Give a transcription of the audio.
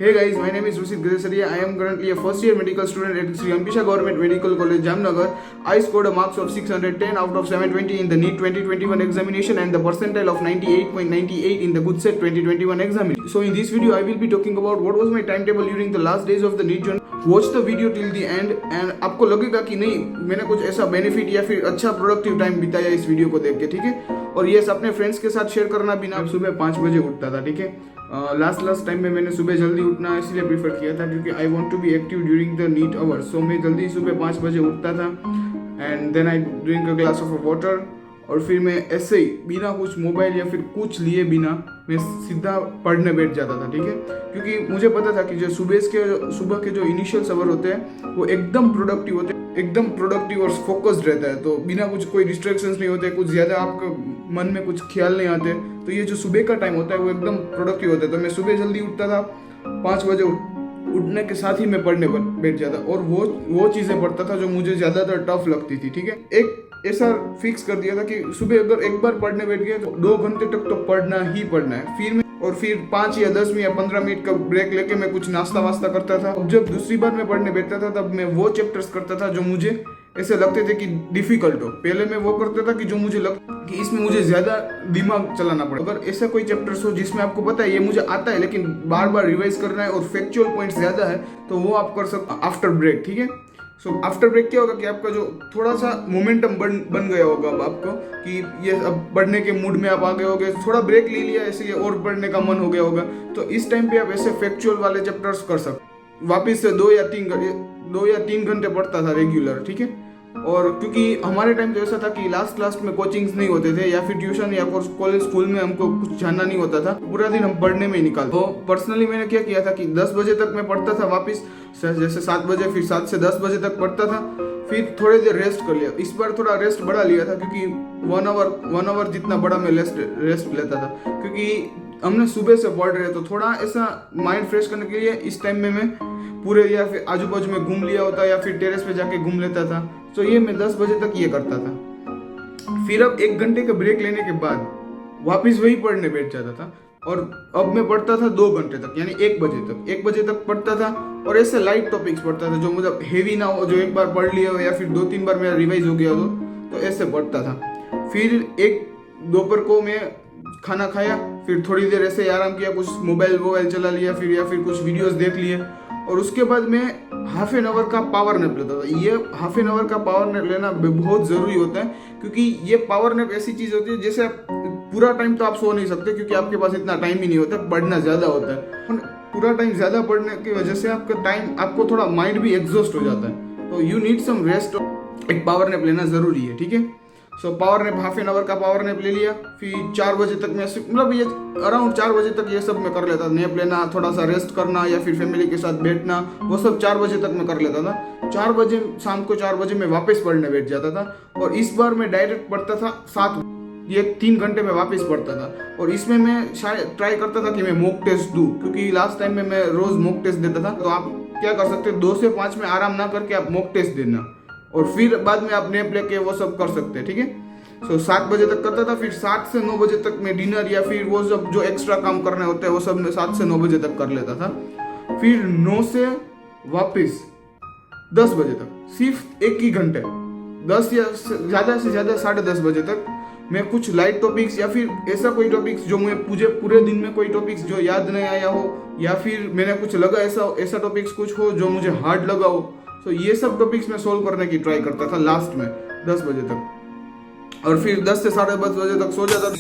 Hey guys, my name is Rusit Gresariya. I am currently a first year medical student at Sri Ampisha Government Medical College, Jamnagar. I scored a marks of 610 out of 720 in the NEET 2021 examination and the percentile of 98.98 in the GUJCET 2021 examination. So in this video, I will be talking about what was my timetable during the last days of the NEET journey. Watch the video till the end and आपको लगेगा कि नहीं मैंने कुछ ऐसा benefit या फिर अच्छा प्रोडक्टिव टाइम बिताया इस वीडियो को देख के, ठीक है। और ये अपने फ्रेंड्स के साथ शेयर करना भी ना। सुबह 5 बजे उठता था, ठीक है। लास्ट टाइम में मैंने सुबह जल्दी उठना इसलिए प्रीफर किया था क्योंकि I want to be active during the night hours. So मैं जल्दी सुबह 5 बजे उठता था and then I drink a glass of water और फिर मैं ऐसे ही बिना कुछ मोबाइल या फिर कुछ लिए बिना मैं सीधा पढ़ने बैठ जाता था, ठीक है। क्योंकि मुझे पता था कि जो सुबह के जो इनिशियल आवर होते हैं वो एकदम प्रोडक्टिव होते हैं, एकदम प्रोडक्टिव और फोकस्ड रहता है। तो बिना कुछ कोई डिस्ट्रैक्शंस नहीं होते, कुछ ज़्यादा आपका मन में कुछ ख्याल नहीं आते। तो ये जो सुबह का टाइम होता है वो एकदम प्रोडक्टिव होता है। तो मैं सुबह जल्दी उठता था, 5 बजे उठने के साथ ही मैं पढ़ने बैठ जाता और वो चीज़ें पढ़ता था जो मुझे ज़्यादातर टफ लगती थी, ठीक है। एक ऐसा फिक्स कर दिया था कि सुबह अगर एक बार पढ़ने बैठ गया तो 2 घंटे तक तो पढ़ना ही पढ़ना है। फिर 5 या 10 या 15 मिनट का ब्रेक लेके मैं कुछ नाश्ता वास्ता करता था। अब जब दूसरी बार मैं पढ़ने बैठता था तब मैं वो चैप्टर्स करता था जो मुझे ऐसे लगते थे कि डिफिकल्ट हो। पहले मैं वो करता था कि जो मुझे लगता कि इसमें मुझे ज्यादा दिमाग चलाना पड़े। अगर ऐसा कोई चैप्टर्स हो जिसमें आपको पता है ये मुझे आता है लेकिन बार बार रिवाइज करना है और फैक्चुअल पॉइंट्स ज्यादा है तो वो आप कर सकते आफ्टर ब्रेक, ठीक है। सो आफ्टर ब्रेक क्या होगा कि आपका जो थोड़ा सा मोमेंटम बन गया होगा अब आपको कि ये अब पढ़ने के मूड में आप आ गए होगे। थोड़ा ब्रेक ले लिया इसलिए और पढ़ने का मन हो गया होगा तो इस टाइम पे आप ऐसे फैक्चुअल वाले चैप्टर्स कर सकते। वापिस से 2 या 3 घंटे पढ़ता था रेगुलर, ठीक है। और क्योंकि हमारे टाइम तो ऐसा था कि लास्ट क्लास में कोचिंग्स नहीं होते थे या फिर ट्यूशन या कॉलेज स्कूल में हमको कुछ जानना नहीं होता था, पूरा दिन हम पढ़ने में ही निकालते। तो पर्सनली मैंने क्या किया था कि 10 बजे तक मैं पढ़ता था, वापस जैसे 7 बजे, फिर 7 से 10 बजे तक पढ़ता था, फिर थोड़ी देर रेस्ट कर लिया। इस बार थोड़ा रेस्ट बढ़ा लिया था क्योंकि 1 आवर जितना बड़ा मैं रेस्ट लेता था क्योंकि हमने सुबह से पढ़ रहे तो थोड़ा ऐसा माइंड फ्रेश करने के लिए इस टाइम में मैं पूरे या फिर आजू बाजू में घूम लिया होता या फिर टेरेस पे जाके घूम लेता था। तो ये मैं 10 बजे तक ये करता था। फिर अब 1 घंटे का ब्रेक लेने के बाद वापस वही पढ़ने बैठ जाता था और अब मैं पढ़ता था 2 घंटे तक यानी 1 बजे तक पढ़ता था और ऐसे लाइट टॉपिक्स पढ़ता था जो मतलब हेवी ना हो, जो एक बार पढ़ लिया हो या फिर 2-3 बार मेरा रिवाइज हो गया हो तो ऐसे पढ़ता था। फिर दोपहर को मैं खाना खाया, फिर थोड़ी देर ऐसे आराम किया, कुछ मोबाइल चला लिया फिर या फिर कुछ वीडियोस देख लिए और उसके बाद मैं हाफ एन आवर का पावर नैप लेता था। ये हाफ एन आवर का पावर नैप लेना बहुत ज़रूरी होता है क्योंकि ये पावर नैप ऐसी चीज़ होती है जैसे आप पूरा टाइम तो आप सो नहीं सकते क्योंकि आपके पास इतना टाइम ही नहीं होता, पढ़ना ज़्यादा होता है। पूरा टाइम ज़्यादा पढ़ने की वजह से आपको थोड़ा माइंड भी एग्जॉस्ट हो जाता है। तो यू नीड सम रेस्ट, एक पावर नैप लेना ज़रूरी है, ठीक है। So power nap half an hour का पावर नैप ले लिया, फिर 4 बजे तक मैं मतलब ये अराउंड 4 बजे तक ये सब मैं कर लेता था। नैप लेना, थोड़ा सा रेस्ट करना या फिर फैमिली के साथ बैठना, वो सब 4 बजे तक मैं कर लेता था। 4 बजे शाम को 4 बजे मैं वापस पढ़ने बैठ जाता था और इस बार मैं डायरेक्ट पढ़ता था 7 ये 3 घंटे में वापस पढ़ता था। और इसमें मैं शायद ट्राई करता था कि मैं मॉक टेस्ट दूँ क्योंकि लास्ट टाइम में मैं रोज मॉक टेस्ट देता था। तो आप क्या कर सकते हैं, 2 से 5 में आराम ना करके आप मॉक टेस्ट देना और फिर बाद में आप नैप लेके वो सब कर सकते हैं, ठीक है। सो 7 बजे तक करता था, फिर 7 से 9 बजे तक मैं डिनर या फिर वो सब जो एक्स्ट्रा काम करने होते हैं वो सब मैं 7 से 9 बजे तक कर लेता था। फिर 9 से वापस 10 बजे तक सिर्फ 1 ही घंटे, 10 या ज़्यादा से ज़्यादा 10:30 बजे तक मैं कुछ लाइट टॉपिक्स या फिर ऐसा कोई टॉपिक्स जो मुझे पूरे दिन में कोई टॉपिक्स जो याद नहीं आया हो या फिर मैंने कुछ लगा ऐसा टॉपिक्स कुछ हो जो मुझे हार्ड लगा हो, तो ये सब टॉपिक्स मैं सोल्व करने की ट्राई करता था लास्ट में 10 बजे तक। और फिर 10 से 10:30 बजे तक सो जाता था।